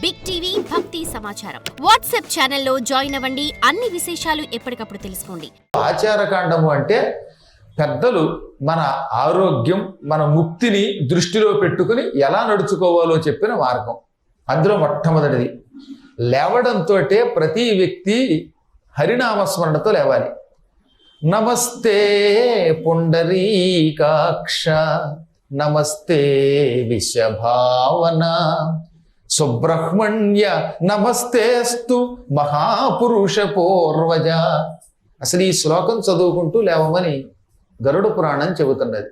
Big TV భక్తి సమాచారం WhatsApp ఛానల్లో జాయిన్ అవ్వండి. అన్ని విశేషాలు ఎప్పటికప్పుడు తెలుసుకోండి. ఆచారకాండము అంటే పెద్దలు మన ఆరోగ్యం, మన ముక్తిని దృష్టిలో పెట్టుకుని ఎలా నడుచుకోవాలో చెప్పిన మార్గం. అందులో మొట్టమొదటిది లేవడంతో ప్రతి వ్యక్తి హరినామస్మరణతో లేవాలి. నమస్తే పుండరీకాక్ష, నమస్తే విశ్వభావన, సుబ్రహ్మణ్య నమస్తేస్తు మహాపురుష పూర్వజ. అసలు ఈ శ్లోకం చదువుకుంటూ లేవమని గరుడ పురాణం చెబుతున్నది.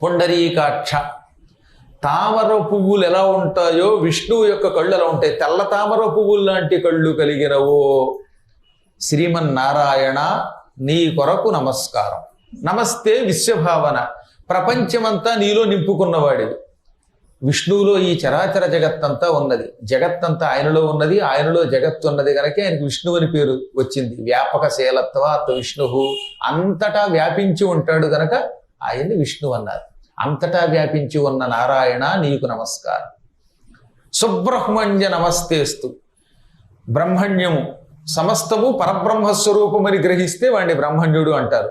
పుండరీకాక్ష, తామర పువ్వులు ఎలా ఉంటాయో విష్ణువు యొక్క కళ్ళు ఎలా ఉంటాయి. తెల్ల తామర పువ్వులు లాంటి కళ్ళు కలిగినవో శ్రీమన్నారాయణ నీ కొరకు నమస్కారం. నమస్తే విశ్వభావన, ప్రపంచమంతా నీలో నింపుకున్నవాడివి. విష్ణువులో ఈ చరాచర జగత్తంతా ఉన్నది, జగత్తంతా ఆయనలో ఉన్నది, ఆయనలో జగత్తు ఉన్నది కనుక ఆయనకి విష్ణువు అని పేరు వచ్చింది. వ్యాపక శీలత్వాత్ విష్ణువు, అంతటా వ్యాపించి ఉంటాడు గనక ఆయన్ని విష్ణువు అన్నారు. అంతటా వ్యాపించి ఉన్న నారాయణ నీకు నమస్కారం. సుబ్రహ్మణ్య నమస్తేస్తు, బ్రహ్మణ్యము సమస్తము పరబ్రహ్మస్వరూపమని గ్రహిస్తే వాడిని బ్రహ్మణ్యుడు అంటారు.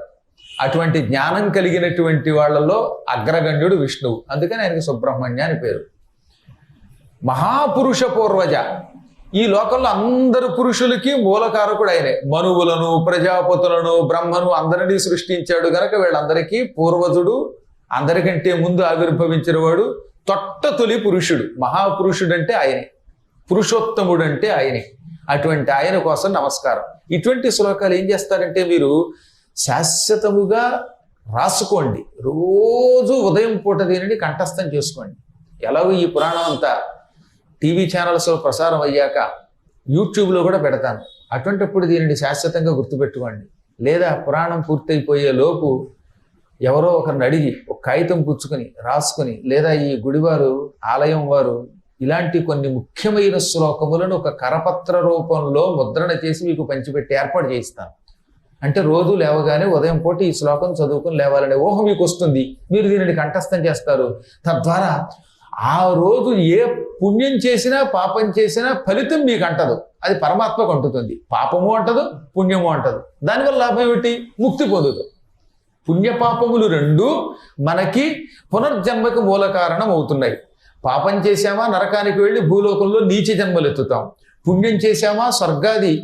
అటువంటి జ్ఞానం కలిగినటువంటి వాళ్ళలో అగ్రగణ్యుడు విష్ణువు, అందుకని ఆయనకి సుబ్రహ్మణ్య అని పేరు. మహాపురుష పూర్వజ, ఈ లోకంలో అందరు పురుషులకి మూలకారకుడు ఆయనే. మనువులను, ప్రజాపతులను, బ్రహ్మను అందరినీ సృష్టించాడు గనక వీళ్ళందరికీ పూర్వజుడు, అందరికంటే ముందు ఆవిర్భవించిన వాడు, తొలి పురుషుడు. మహాపురుషుడు అంటే ఆయనే, పురుషోత్తముడు అంటే ఆయనే. అటువంటి ఆయన కోసం నమస్కారం. ఇటువంటి శ్లోకాలు ఏం చేస్తారంటే మీరు శాశ్వతముగా రాసుకోండి. రోజు ఉదయం పూట దీనిని కంఠస్థం చేసుకోండి. ఎలాగో ఈ పురాణం అంతా టీవీ ఛానల్స్లో ప్రసారం అయ్యాక యూట్యూబ్లో కూడా పెడతాను. అటువంటిప్పుడు దీనిని శాశ్వతంగా గుర్తుపెట్టుకోండి. లేదా పురాణం పూర్తయిపోయే లోపు ఎవరో ఒకరిని అడిగి ఒక కాగితం పుచ్చుకొని రాసుకొని, లేదా ఈ గుడివారు ఆలయం వారు ఇలాంటి కొన్ని ముఖ్యమైన శ్లోకములను ఒక కరపత్ర రూపంలో ముద్రణ చేసి మీకు పంచిపెట్టి ఏర్పాటు చేయిస్తాను. అంటే రోజు లేవగానే ఉదయం పూట ఈ శ్లోకం చదువుకుని లేవాలనే ఊహ మీకు వస్తుంది. మీరు దీనిని కంఠస్థం చేస్తారు. తద్వారా ఆ రోజు ఏ పుణ్యం చేసినా పాపం చేసినా ఫలితం మీకు అంటదు, అది పరమాత్మకు అంటుతుంది. పాపము అంటదు, పుణ్యము అంటదు. దానివల్ల లాభం ఏమిటి? ముక్తి పొందుతాం. పుణ్యపాపములు రెండు మనకి పునర్జన్మకు మూల కారణం అవుతున్నాయి. పాపం చేశామా నరకానికి వెళ్ళి భూలోకంలో నీచ జన్మలు ఎత్తుతాం. పుణ్యం చేశామా స్వర్గాది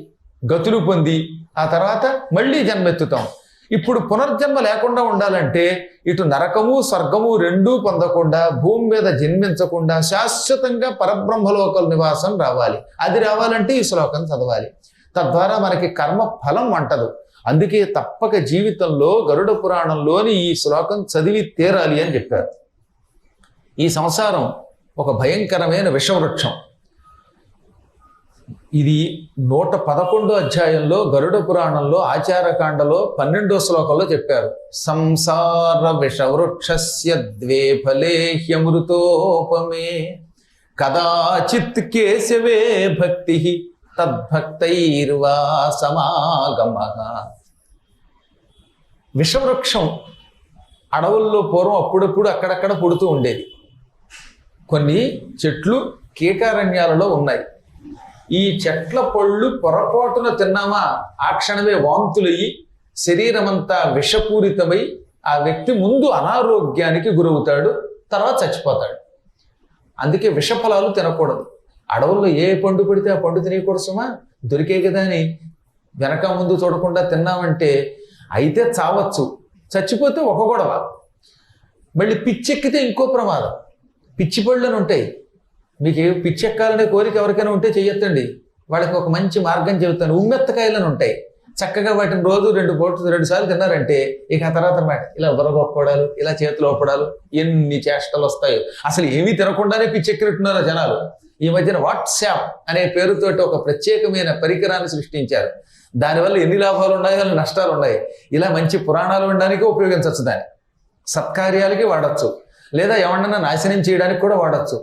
గతులు పొంది ఆ తర్వాత మళ్ళీ జన్మెత్తుతాం. ఇప్పుడు పునర్జన్మ లేకుండా ఉండాలంటే ఇటు నరకము స్వర్గము రెండూ పొందకుండా, భూమి మీద జన్మించకుండా శాశ్వతంగా పరబ్రహ్మలోకల నివాసం రావాలి. అది రావాలంటే ఈ శ్లోకం చదవాలి. తద్వారా మనకి కర్మ ఫలం అంటదు. అందుకే తప్పక జీవితంలో గరుడ పురాణంలోని ఈ శ్లోకం చదివి తీరాలి అని చెప్పారు. ఈ సంసారం ఒక భయంకరమైన విషవృక్షం. ఇది 111 అధ్యాయంలో గరుడ పురాణంలో ఆచారకాండలో 12వ శ్లోకంలో చెప్పారు. సంసార విషవృక్షస్య ద్వే ఫలే హ్యమృతోపమే, కదాచిత్ కేశవే భక్తి తద్భక్తైర్వా సమాగమః. విషవృక్షం అడవుల్లో పూర్వం అప్పుడప్పుడు అక్కడక్కడ పుడుతూ ఉండేది. కొన్ని చెట్లు కీకారణ్యాలలో ఉన్నాయి. ఈ చెట్ల పళ్ళు పొరపాటున తిన్నామా ఆ క్షణమే వాంతులయ్యి శరీరమంతా విషపూరితమై ఆ వ్యక్తి ముందు అనారోగ్యానికి గురవుతాడు, తర్వాత చచ్చిపోతాడు. అందుకే విషఫలాలు తినకూడదు. అడవుల్లో ఏ పండు పెడితే ఆ పండు తినకూడదు సుమా. దొరికే కదా అని వెనక ముందు చూడకుండా తిన్నామంటే అయితే చావచ్చు, చచ్చిపోతే ఒక గొడవ. మళ్ళీ పిచ్చెక్కితే ఇంకో ప్రమాదం. పిచ్చి పళ్ళని ఉంటాయి. మీకు పిచ్చెక్కాలనే కోరిక ఎవరికైనా ఉంటే చెయ్యొద్దండి. వాళ్ళకి ఒక మంచి మార్గం చెబుతాను. ఉమ్మెత్తకాయలను ఉంటాయి. చక్కగా వాటిని రోజు 2 సార్లు తిన్నారంటే ఇక ఆ తర్వాత ఇలా బుర్రగొప్పడాలు, ఇలా చేతులు ఒప్పడాలు, ఎన్ని చేష్టలు వస్తాయో. అసలు ఏమీ తినకుండానే పిచ్చెక్కినట్టున్నారో జనాలు. ఈ మధ్యన వాట్సాప్ అనే పేరుతోటి ఒక ప్రత్యేకమైన పరికరాన్ని సృష్టించారు. దానివల్ల ఎన్ని లాభాలు ఉన్నాయో అన్ని నష్టాలు ఉన్నాయి. ఇలా మంచి పురాణాలు వినడానికి ఉపయోగించవచ్చు, దాన్ని సత్కార్యాలకి వాడచ్చు, లేదా ఎవరన్నా నాశనం చేయడానికి కూడా వాడచ్చు.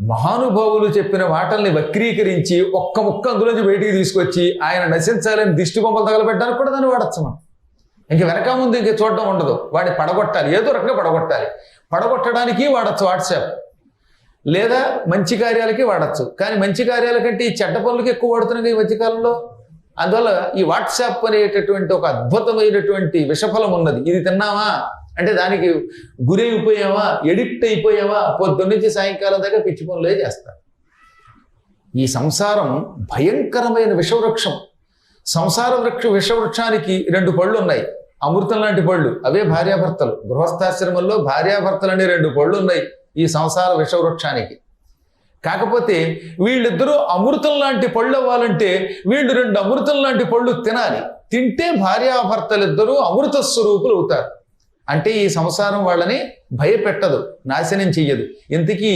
మహానుభావులు చెప్పిన మాటల్ని వక్రీకరించి ఒక్క ముక్క అందులోంచి బయటికి తీసుకొచ్చి ఆయన నశించాలని దిష్టి బొమ్మలు తగలబెట్టడానికి కూడా దాన్ని వాడచ్చు. మనం ఇంక వెనక ముందు ఇంక చూడడం ఉండదు. వాడిని పడగొట్టాలి, ఏదో రకంగా పడగొట్టాలి. పడగొట్టడానికి వాడచ్చు వాట్సాప్. లేదా మంచి కార్యాలకి వాడచ్చు. కానీ మంచి కార్యాల కంటే ఈ చెడ్డ పనులకి ఎక్కువ వాడుతున్నాయి ఈ మధ్యకాలంలో. అందువల్ల ఈ వాట్సాప్ అనేటటువంటి ఒక అద్భుతమైనటువంటి విషఫలం ఉన్నది. ఇది తిన్నావా అంటే దానికి గురైపోయావా, ఎడిక్ట్ అయిపోయావా, పొద్దున్నుంచి సాయంకాలం దాకా పిచ్చి పనులే చేస్తారు. ఈ సంసారం భయంకరమైన విషవృక్షం. సంసార విషవృక్షానికి 2 పళ్ళు ఉన్నాయి, అమృతం లాంటి పళ్ళు. అవే భార్యాభర్తలు. గృహస్థాశ్రమంలో భార్యాభర్తలు అనే 2 పళ్ళు ఉన్నాయి ఈ సంసార విషవృక్షానికి. కాకపోతే వీళ్ళిద్దరూ అమృతం లాంటి పళ్ళు అవ్వాలంటే వీళ్ళు 2 అమృతం లాంటి పళ్ళు తినాలి. తింటే భార్యాభర్తలిద్దరూ అమృత స్వరూపులు అవుతారు. అంటే ఈ సంసారం వాళ్ళని భయపెట్టదు, నాశనం చెయ్యదు. ఇంతకీ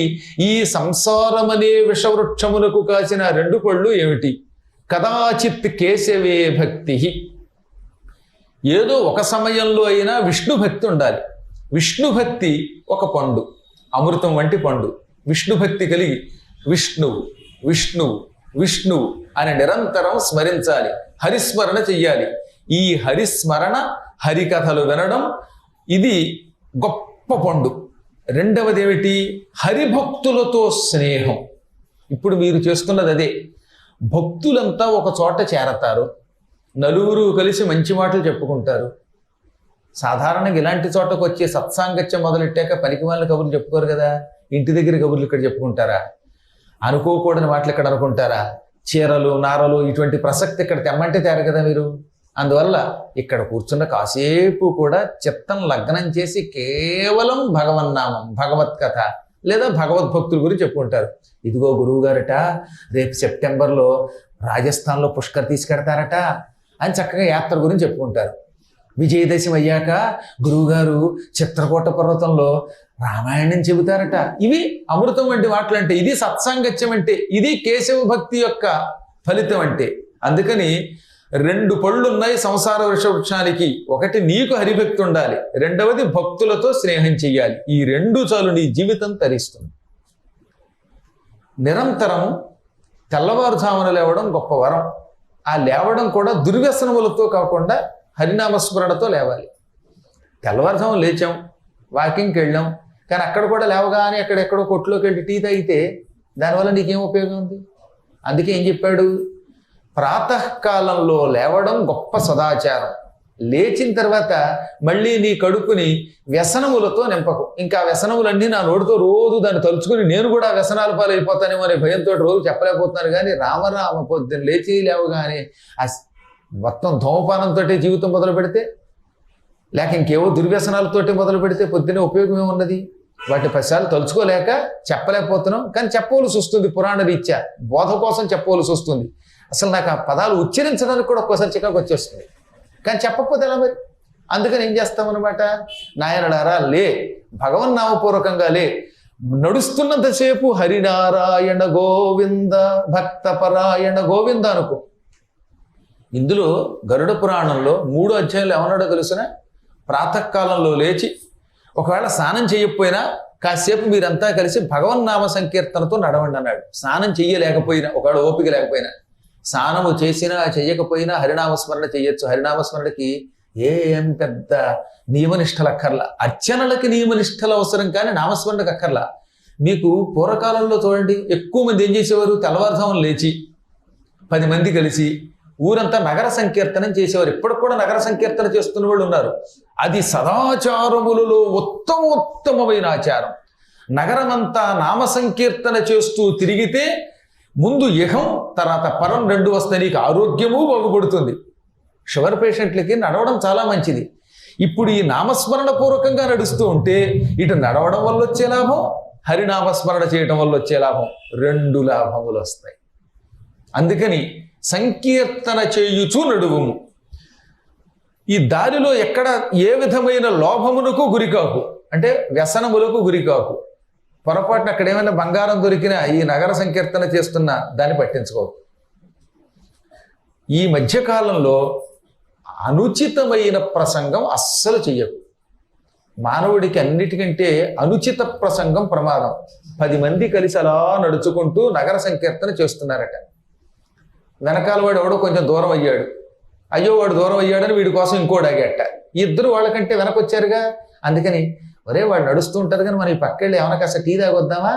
ఈ సంసారం అనే విషవృక్షములకు కాసిన 2 పళ్ళు ఏమిటి? కదాచిత్ కేశవే భక్తి. ఏదో ఒక సమయంలో అయినా విష్ణు భక్తి ఉండాలి. విష్ణు భక్తి ఒక పండు, అమృతం వంటి పండు. విష్ణు భక్తి కలిగి విష్ణువు విష్ణువు విష్ణువు అని నిరంతరం స్మరించాలి, హరిస్మరణ చెయ్యాలి. ఈ హరిస్మరణ, హరికథలు వినడం ఇది గొప్ప పండు. రెండవది ఏమిటి? హరిభక్తులతో స్నేహం. ఇప్పుడు మీరు చేస్తున్నది అదే. భక్తులంతా ఒక చోట చేరతారు, నలుగురు కలిసి మంచి మాటలు చెప్పుకుంటారు. సాధారణంగా ఇలాంటి చోటకు వచ్చే సత్సాంగత్యం మొదలెట్టాక పనికి వాళ్ళ కబుర్లు చెప్పుకోరు కదా. ఇంటి దగ్గర కబుర్లు ఇక్కడ చెప్పుకుంటారా? అనుకోకూడని మాటలు ఇక్కడ అనుకుంటారా? చీరలు నారలు ఇటువంటి ప్రసక్తి ఇక్కడ తెమ్మంటే తేరు కదా మీరు. అందువల్ల ఇక్కడ కూర్చున్న కాసేపు కూడా చిత్తం లగ్నం చేసి కేవలం భగవన్నామం, భగవత్ కథ లేదా భగవద్భక్తుల గురించి చెప్పుకుంటారు. ఇదిగో గురువు గారట రేపు సెప్టెంబర్లో రాజస్థాన్లో పుష్కర్ తీసుకెడతారట అని చక్కగా యాత్ర గురించి చెప్పుకుంటారు. విజయదశమి అయ్యాక గురువుగారు చిత్రకూట పర్వతంలో రామాయణం చెబుతారట. ఇవి అమృతం వంటి మాటలు. అంటే ఇది సత్సాంగత్యం, అంటే ఇది కేశవ భక్తి యొక్క ఫలితం. అంటే అందుకని 2 పళ్ళు ఉన్నాయి సంసార వృక్షానికి. ఒకటి నీకు హరిభక్తి ఉండాలి, రెండవది భక్తులతో స్నేహం చెయ్యాలి. ఈ 2 చాలు నీ జీవితం తరిస్తుంది. నిరంతరం తెల్లవారుజామున లేవడం గొప్ప వరం. ఆ లేవడం కూడా దుర్వ్యసనములతో కాకుండా హరినామస్మరణతో లేవాలి. తెల్లవారుజామున లేచాం, వాకింగ్కి వెళ్ళాం, కానీ అక్కడ కూడా లేవగానే ఎక్కడెక్కడో కొట్టులోకి వెళ్ళి టీ తాగితే దానివల్ల నీకేం ఉపయోగం ఉంది? అందుకే ఏం చెప్పాడు? ప్రాతకాలంలో లేవడం గొప్ప సదాచారం. లేచిన తర్వాత మళ్ళీ నీ కడుపుని వ్యసనములతో నింపకు. ఇంకా వ్యసనములన్నీ నా నోటితో రోజు దాన్ని తలుచుకుని నేను కూడా వ్యసనాల పాలైపోతానేమో అనే భయంతో రోజు చెప్పలేకపోతున్నాను. కానీ రామరామ పొద్దున్న లేచి లేవగానే ఆ మొత్తం ధూమపానంతో జీవితం మొదలు పెడితే, లేక ఇంకేవో దుర్వ్యసనాలతోటి మొదలు పెడితే పొద్దున్నే ఉపయోగం ఏమున్నది? వాటి 10 సార్లు తలుచుకోలేక చెప్పలేకపోతున్నాం. కానీ చెప్పవలసి వస్తుంది, పురాణ రీత్యా బోధ కోసం చెప్పవలసి వస్తుంది. అసలు నాకు ఆ పదాలు ఉచ్చరించడానికి కూడా ఒక్కోసారి చికాకు వచ్చేస్తుంది. కానీ చెప్పకపోతే ఎలా మరి? అందుకని ఏం చేస్తామన్నమాట? నాయనడారా లే, భగవన్నామపూర్వకంగా లే. నడుస్తున్నంతసేపు హరినారాయణ గోవింద భక్తపరాయణ గోవింద అనుకో. ఇందులో గరుడ పురాణంలో 3వ అధ్యాయంలో ఏమన్నాడో తెలుసునా? ప్రాతకాలంలో లేచి ఒకవేళ స్నానం చేయకపోయినా కాసేపు మీరంతా కలిసి భగవన్నామ సంకీర్తనతో నడవండి అన్నాడు. స్నానం చెయ్యలేకపోయినా, ఒకవేళ ఓపిక లేకపోయినా, స్నానము చేసినా చేయకపోయినా హరినామస్మరణ చెయ్యొచ్చు. హరినామస్మరణకి ఏం పెద్ద నియమనిష్టలు అక్కర్లా. అర్చనలకి నియమనిష్టలు అవసరం, కానీ నామస్మరణకు అక్కర్లా. మీకు పూర్వకాలంలో చూడండి, ఎక్కువ మంది ఏం చేసేవారు? తెల్లవారుజామున లేచి 10 మంది కలిసి ఊరంతా నగర సంకీర్తనం చేసేవారు. ఇప్పటికి కూడా నగర సంకీర్తన చేస్తున్న వాళ్ళు ఉన్నారు. అది సదాచారములలో ఉత్తమోత్తమైన ఆచారం. నగరమంతా నామ సంకీర్తన చేస్తూ తిరిగితే ముందు ఇహం తర్వాత పరం 2 వస్తాయి. నీకు ఆరోగ్యము బాగుపడుతుంది. షుగర్ పేషెంట్లకి నడవడం చాలా మంచిది. ఇప్పుడు ఈ నామస్మరణ పూర్వకంగా నడుస్తూ ఉంటే ఇటు నడవడం వల్ల వచ్చే లాభం, హరినామస్మరణ చేయడం వల్ల వచ్చే లాభం, 2 లాభములు వస్తాయి. అందుకని సంకీర్తన చేయుచు నడువుము. ఈ దారిలో ఎక్కడ ఏ విధమైన లోభమునకు గురికాకు, అంటే వ్యసనములకు గురికాకు. పొరపాటున అక్కడ ఏమైనా బంగారం దొరికినా ఈ నగర సంకీర్తన చేస్తున్న దాన్ని పట్టించుకోకు. ఈ మధ్యకాలంలో అనుచితమైన ప్రసంగం అస్సలు చెయ్యకు. మానవుడికి అన్నిటికంటే అనుచిత ప్రసంగం ప్రమాదం. 10 మంది కలిసి అలా నడుచుకుంటూ నగర సంకీర్తన చేస్తున్నారట. వెనకాల వాడు ఎవడో కొంచెం దూరం అయ్యాడు. అయ్యో వాడు దూరం అయ్యాడని వీడి కోసం ఇంకోటి ఆగేట. ఇద్దరు వాళ్ళకంటే వెనకొచ్చారుగా. అందుకని ఒరే వాడు నడుస్తూ ఉంటారు కానీ మనం ఈ పక్కెళ్ళి ఏమైనా కాస్త టీ తాగొద్దామా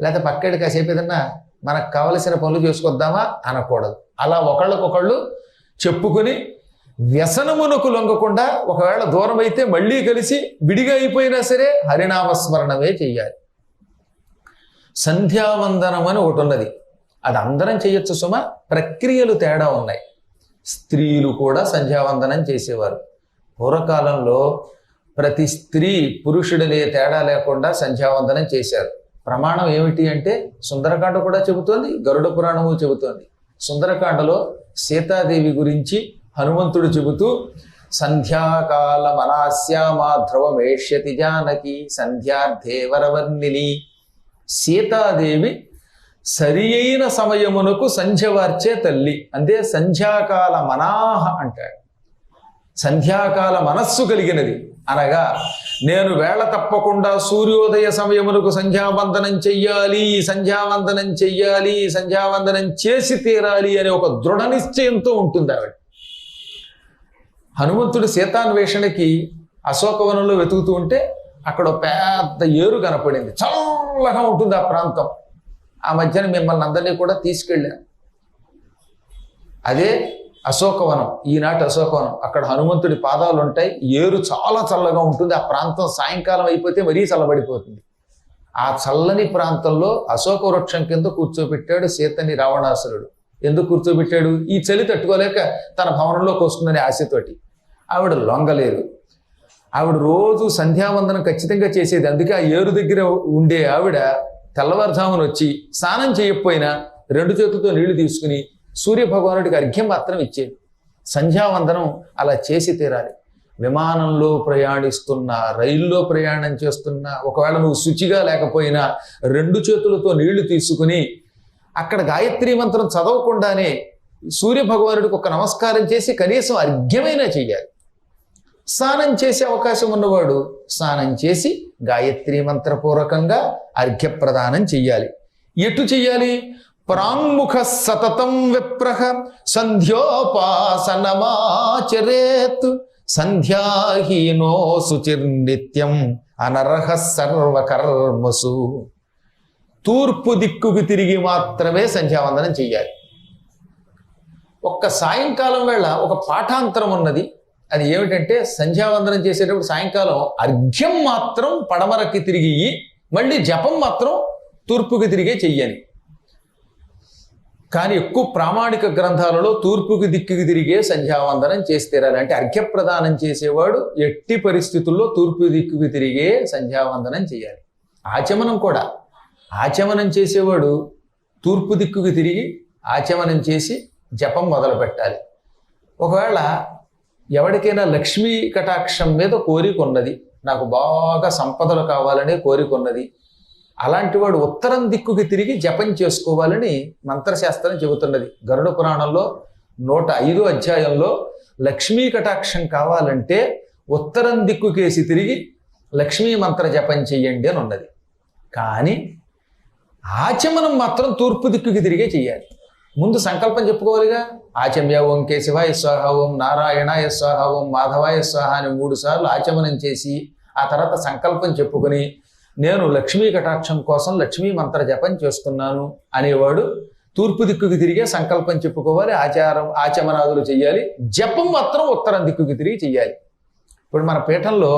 లేకపోతే పక్కడి కాసేపు ఏదన్నా మనకు కావలసిన పనులు చేసుకొద్దామా అనకూడదు. అలా ఒకళ్ళకొకళ్ళు చెప్పుకుని వ్యసనమునకు లొంగకుండా, ఒకవేళ దూరం అయితే మళ్ళీ కలిసి విడిగా అయిపోయినా సరే హరినామస్మరణమే చెయ్యాలి. సంధ్యావందనం అని ఒకటి ఉన్నది, అది అందరం చేయొచ్చు సుమ. ప్రక్రియలు తేడా ఉన్నాయి. స్త్రీలు కూడా సంధ్యావందనం చేసేవారు. పూర్వకాలంలో ప్రతి స్త్రీ పురుషుడినే తేడా లేకుండా సంధ్యావందనం చేశారు. ప్రమాణం ఏమిటి అంటే సుందరకాండ కూడా చెబుతోంది, గరుడ పురాణము చెబుతోంది. సుందరకాండలో సీతాదేవి గురించి హనుమంతుడు చెబుతూ సంధ్యాకాల మనాశ్యామా ధ్రువమేష్యతి జానకి సంధ్యార్థే వరవర్ణిని. సీతాదేవి సరి అయిన సమయమునకు సంధ్యవార్చే తల్లి, అంతే సంధ్యాకాల మనాహ అంటాడు. సంధ్యాకాల మనస్సు కలిగినది అనగా నేను వేళ తప్పకుండా సూర్యోదయ సమయమునకు సంధ్యావందనం చెయ్యాలి, సంధ్యావందనం చెయ్యాలి, సంధ్యావందనం చేసి తీరాలి అనే ఒక దృఢ నిశ్చయంతో ఉంటుంది ఆవిడ. హనుమంతుడు సీతాన్వేషణకి అశోకవనంలో వెతుకుతూ ఉంటే అక్కడ పెద్ద ఏరు కనపడింది. చల్లగా ఉంటుంది ఆ ప్రాంతం. ఆ మధ్యన మిమ్మల్ని అందరినీ కూడా తీసుకెళ్ళాను. అదే అశోకవనం, ఈనాటి అశోకవనం. అక్కడ హనుమంతుడి పాదాలు ఉంటాయి. ఏరు చాలా చల్లగా ఉంటుంది. ఆ ప్రాంతం సాయంకాలం అయిపోతే మరీ చల్లబడిపోతుంది. ఆ చల్లని ప్రాంతంలో అశోక వృక్షం కింద కూర్చోబెట్టాడు సీతని రావణాసురుడు. ఎందుకు కూర్చోబెట్టాడు? ఈ చలి తట్టుకోలేక తన భవనంలోకి వస్తుందనే ఆశతోటి. ఆవిడ లొంగలేదు. ఆవిడ రోజు సంధ్యావందనం ఖచ్చితంగా చేసేది. అందుకే ఆ ఏరు దగ్గర ఉండే ఆవిడ తెల్లవారుజామున వచ్చి స్నానం చేయకపోయినా 2 చేతులతో నీళ్లు తీసుకుని సూర్యభగవానుడికి అర్ఘ్యం మాత్రం ఇచ్చేది. సంధ్యావందనం అలా చేసి తీరాలి. విమానంలో ప్రయాణిస్తున్నా, రైల్లో ప్రయాణం చేస్తున్నా, ఒకవేళ నువ్వు శుచిగా లేకపోయినా 2 చేతులతో నీళ్లు తీసుకుని అక్కడ గాయత్రీ మంత్రం చదవకుండానే సూర్యభగవానుడికి ఒక నమస్కారం చేసి కనీసం అర్ఘ్యమైనా చెయ్యాలి. స్నానం చేసే అవకాశం ఉన్నవాడు స్నానం చేసి గాయత్రీ మంత్రపూర్వకంగా అర్ఘ్యప్రదానం చెయ్యాలి. ఎటు చెయ్యాలి? ప్రాంగుఖ సతతం విప్రహ సంధ్యోపాసనమాచరేత్ సంధ్యాహీనో శుచిర్నిత్యం అనర్హ సర్వకర్మసు. తూర్పు దిక్కుకు తిరిగి మాత్రమే సంధ్యావందనం చెయ్యాలి. ఒక్క సాయంకాలం వేళ ఒక పాఠాంతరం ఉన్నది. అది ఏమిటంటే సంధ్యావందనం చేసేటప్పుడు సాయంకాలం అర్ఘ్యం మాత్రం పడమరకి తిరిగి, మళ్ళీ జపం మాత్రం తూర్పుకి తిరిగే చెయ్యాలి. కానీ ఎక్కువ ప్రామాణిక గ్రంథాలలో తూర్పుకి దిక్కుకి తిరిగే సంధ్యావందనం చేసి తీరాలి. అంటే అర్ఘ్యప్రదానం చేసేవాడు ఎట్టి పరిస్థితుల్లో తూర్పు దిక్కుకి తిరిగే సంధ్యావందనం చేయాలి. ఆచమనం కూడా, ఆచమనం చేసేవాడు తూర్పు దిక్కుకి తిరిగి ఆచమనం చేసి జపం మొదలు పెట్టాలి. ఒకవేళ ఎవరికైనా లక్ష్మీ కటాక్షం మీద కోరిక ఉన్నది, నాకు బాగా సంపదలు కావాలనే కోరిక ఉన్నది, అలాంటి వాడు ఉత్తరం దిక్కుకి తిరిగి జపం చేసుకోవాలని మంత్రశాస్త్రం చెబుతున్నది. గరుడ పురాణంలో 105 అధ్యాయంలో లక్ష్మీ కటాక్షం కావాలంటే ఉత్తరం దిక్కుకేసి తిరిగి లక్ష్మీ మంత్ర జపం చెయ్యండి అని ఉన్నది. కానీ ఆచమనం మాత్రం తూర్పు దిక్కుకి తిరిగే చెయ్యాలి. ముందు సంకల్పం చెప్పుకోవాలిగా. ఆచమ్య ఓం కేశవాయ స్వాహ, ఓం నారాయణాయ స్వాహ, ఓం మాధవాయ స్వాహ అని 3 సార్లు ఆచమనం చేసి ఆ తర్వాత సంకల్పం చెప్పుకొని నేను లక్ష్మీ కటాక్షం కోసం లక్ష్మీ మంత్ర జపం చేస్తున్నాను అనేవాడు తూర్పు దిక్కుకి తిరిగే సంకల్పం చెప్పుకోవాలి. ఆచమనాదులు చెయ్యాలి. జపం మాత్రం ఉత్తరం దిక్కుకి తిరిగి చెయ్యాలి. ఇప్పుడు మన పీఠంలో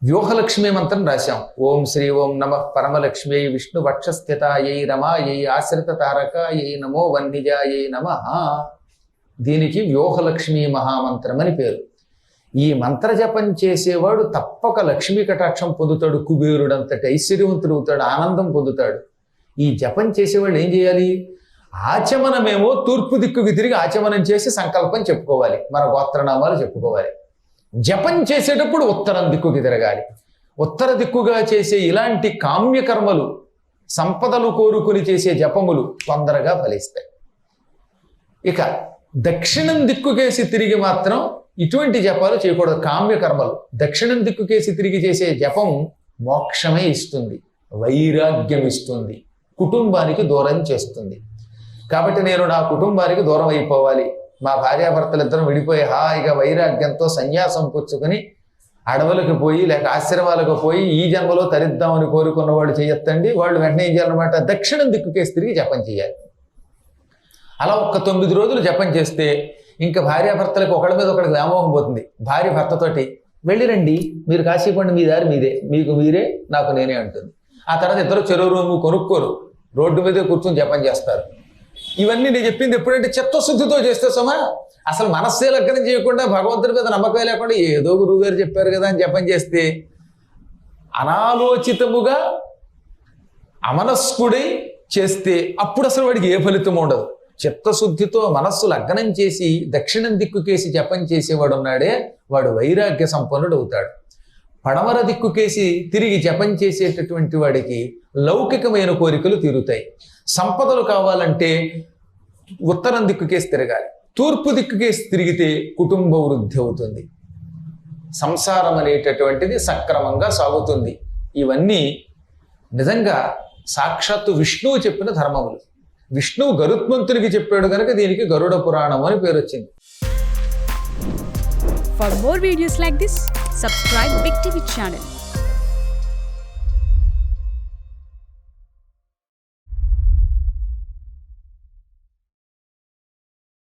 వ్యూహలక్ష్మీ మంత్రం రాశాం. ఓం శ్రీ ఓం నమ పరమలక్ష్మీ విష్ణు వక్షస్థితాయై రమాయై ఆశ్రిత తారకాయై నమో వన్నిజాయై నమః. దీనికి వ్యూహలక్ష్మీ మహామంత్రం అని పేరు. ఈ మంత్ర జపం చేసేవాడు తప్పక లక్ష్మీ కటాక్షం పొందుతాడు, కుబేరుడంతటి ఐశ్వర్యవంతుడు అవుతాడు, ఆనందం పొందుతాడు. ఈ జపం చేసేవాళ్ళు ఏం చేయాలి? ఆచమనమేమో తూర్పు దిక్కుకి తిరిగి ఆచమనం చేసి సంకల్పం చెప్పుకోవాలి, మన గోత్రనామాలు చెప్పుకోవాలి. జపం చేసేటప్పుడు ఉత్తరం దిక్కుకి తిరగాలి. ఉత్తర దిక్కుగా చేసే ఇలాంటి కామ్యకర్మలు, సంపదలు కోరుకుని చేసే జపములు తొందరగా ఫలిస్తాయి. ఇక దక్షిణం దిక్కుకేసి తిరిగి మాత్రం ఇటువంటి జపాలు చేయకూడదు. కామ్యకర్మలు దక్షిణం దిక్కుకేసి తిరిగి చేసే జపం మోక్షమే ఇస్తుంది, వైరాగ్యం ఇస్తుంది, కుటుంబానికి దూరం చేస్తుంది. కాబట్టి నేను నా కుటుంబానికి దూరం అయిపోవాలి, మా భార్యాభర్తలిద్దరం విడిపోయి హాయిగా వైరాగ్యంతో సన్యాసం పుచ్చుకొని అడవులకు పోయి లేక ఆశ్రమాలకు పోయి ఈ జన్మలో తరిద్దామని కోరుకున్న వాళ్ళు చేయొద్దండి. వాళ్ళు వెంటనే ఏం చేయాలన్నమాట, దక్షిణం దిక్కుకేసి తిరిగి జపం చేయాలి. అలా ఒక్క 9 రోజులు జపం చేస్తే ఇంకా భార్యాభర్తలకు ఒకళ్ళ మీద ఒకళ్ళకి వ్యామోహం పోతుంది. భార్య భర్తతోటి వెళ్ళిరండి, మీరు కాశీపండి, మీ దారి మీదే, మీకు మీరే నాకు నేనే అంటుంది. ఆ తర్వాత ఇద్దరు చెరువు రూము కొనుక్కోరు, రోడ్డు మీదే కూర్చొని జపం చేస్తారు. ఇవన్నీ నేను చెప్పింది ఎప్పుడంటే చిత్తశుద్ధితో చేస్తే సుమా, అసలు మనస్సే లగ్నం చేయకుండా భగవంతుడి మీద నమ్మకం లేకుండా ఏదో గురువు గారు చెప్పారు కదా అని జపం చేస్తే అనాలోచితముగా అమనస్కుడై చేస్తే అప్పుడు అసలు వాడికి ఏ ఫలితం ఉండదు. చిత్తశుద్ధితో మనస్సు లగ్నం చేసి దక్షిణం దిక్కుకేసి జపం చేసేవాడు ఉన్నాడే, వాడు వైరాగ్య సంపన్నుడు అవుతాడు. పడమర దిక్కుకేసి తిరిగి జపం చేసేటటువంటి వాడికి లౌకికమైన కోరికలు తీరుతాయి. సంపదలు కావాలంటే ఉత్తరం దిక్కుకేసి తిరగాలి, తూర్పు దిక్కుకేసి తిరిగితే కుటుంబ వృద్ధి అవుతుంది, సంసారం అనేటటువంటిది సక్రమంగా సాగుతుంది. ఇవన్నీ నిజంగా సాక్షాత్తు విష్ణువు చెప్పిన ధర్మములు. విష్ణువు గరుత్మంతునికి చెప్పాడు కనుక దీనికి గరుడ పురాణం అని పేరు వచ్చింది. For more videos like this, subscribe Big TV channel.